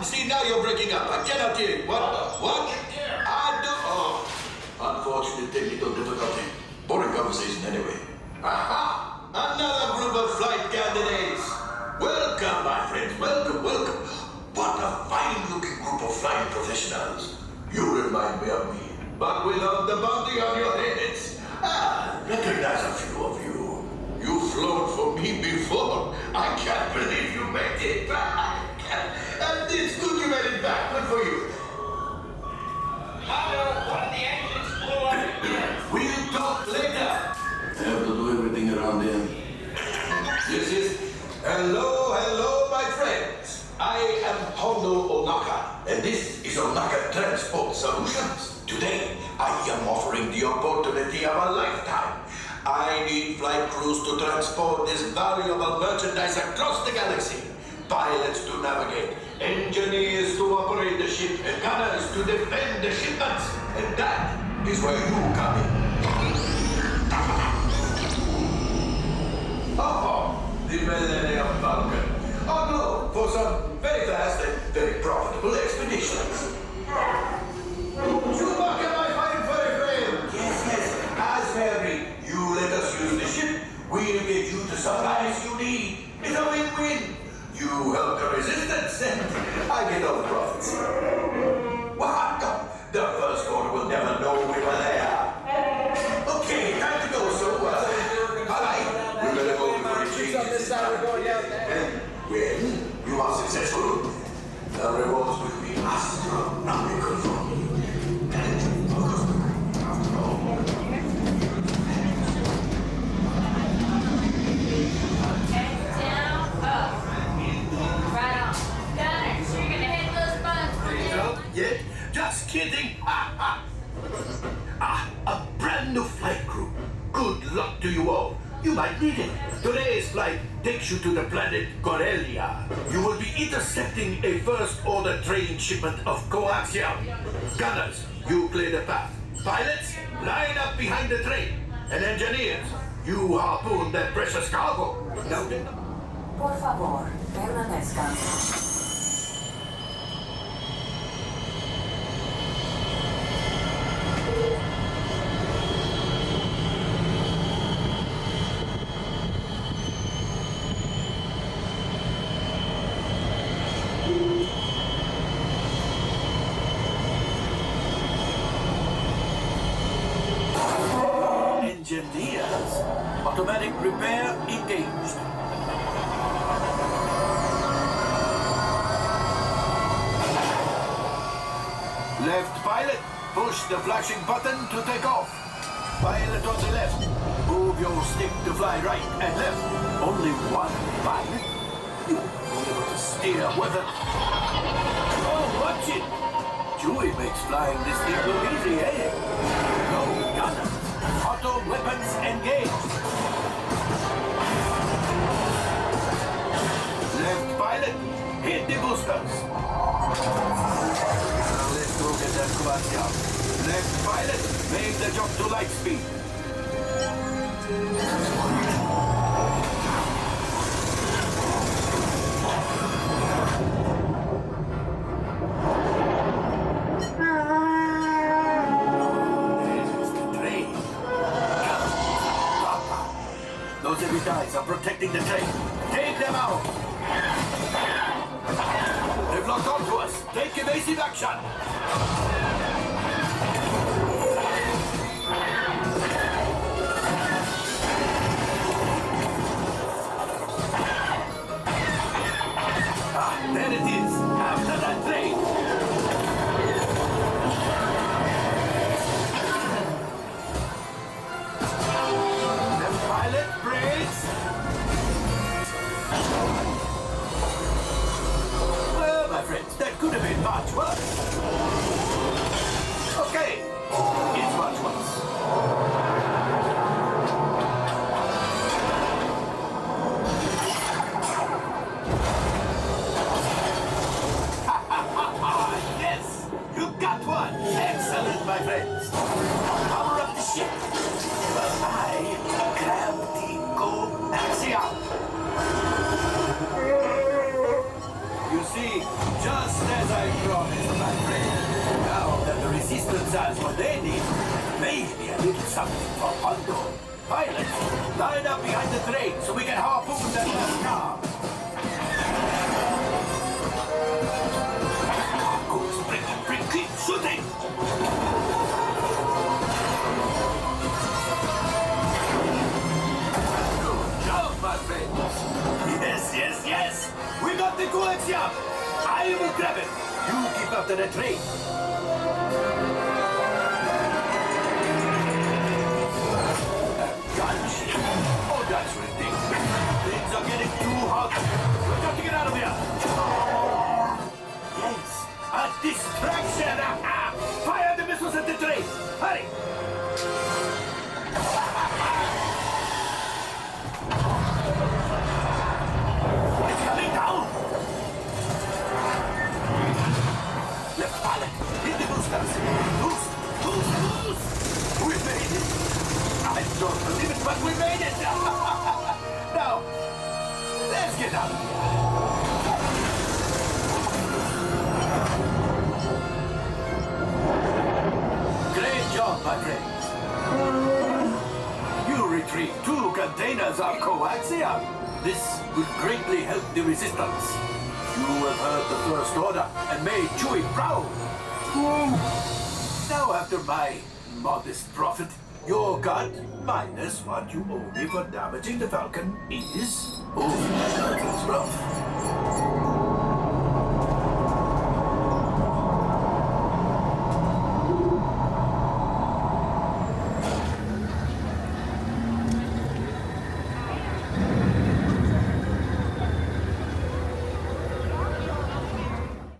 See, now you're breaking up. I cannot hear you. What? I don't... Oh. Unfortunate technical difficulty. Boring conversation anyway. Aha! Another group of flight candidates. Welcome, my friends. Welcome. What a fine-looking group of flying professionals. You remind me of me. But without the bounty on your heads. Recognize a few of you. You've flown for me before. I can't believe you made it. And it's good you made it back. Good for you. Hondo, one of the engines blew up again. We'll talk later. I have to do everything around him. Yes. Hello, my friends. I am Hondo Ohnaka, and this is Ohnaka Transport Solutions. Today, I am offering the opportunity of a lifetime. I need flight crews to transport this valuable merchandise across the galaxy. Pilots to navigate, engineers to operate the ship, and gunners to defend the shipments. And that is where you come in. Oh, the Millennium Falcon. Oh no, for some very fast and very profitable expeditions. Chewbacca, my fine furry friend. Yes, as Mary, you let us use the ship. We'll get you the supplies you need. It's a win-win. You help the resistance, and I get all the profits. What? No, the First Order will never know we were there. Okay, time to go, so, all right. We better go before it changes. On this side, we're going down there. And when you are successful, the rewards will be astronomical. Yeah, just kidding. A brand new flight crew. Good luck to you all. You might need it. Today's flight takes you to the planet Corellia. You will be intercepting a first-order train shipment of coaxium. Gunners, you clear the path. Pilots, line up behind the train. And engineers, you harpoon that precious cargo. Noted? Por favor, permanezcan. Engineers. Automatic repair engaged. Left pilot, push the flashing button to take off. Pilot on the left, move your stick to fly right and left. Only one pilot? You won't be able to steer weather. Oh, watch it! Chewie makes flying this thing look easy, eh? No gunner. Auto weapons engaged. Left pilot, hit the boosters. Now let's go get that coaxium. Left pilot, make the jump to light speed. Those heavy guys are protecting the train. Take them out! They've locked onto us. Take evasive action! There it is! After that train! Pilot brakes! Well, my friends, that could have been much worse. missiles what they need. Maybe a little something for Hondo. Pilots, line up behind the train so we can harpoon that last car. Bring, keep shooting! Good job, my friends. Yes. We got the coaxium. I will grab it. You keep after the train. Gunship. Oh, that's ridiculous. Things are getting too hot. We've got to get out of here. Yes, a distraction. Fire the missiles at the train. Hurry. It's coming down. Left pilot, hit the boosters. Boost. We made it. I don't believe it, but we made it. Now, let's get out of here. Great job, my friends. You retrieved 2 containers of coaxium. This will greatly help the resistance. You have heard the First Order and made Chewie proud. Now, after my modest profit, your cut minus what you owe me for damaging the Falcon is... Oh, that was rough.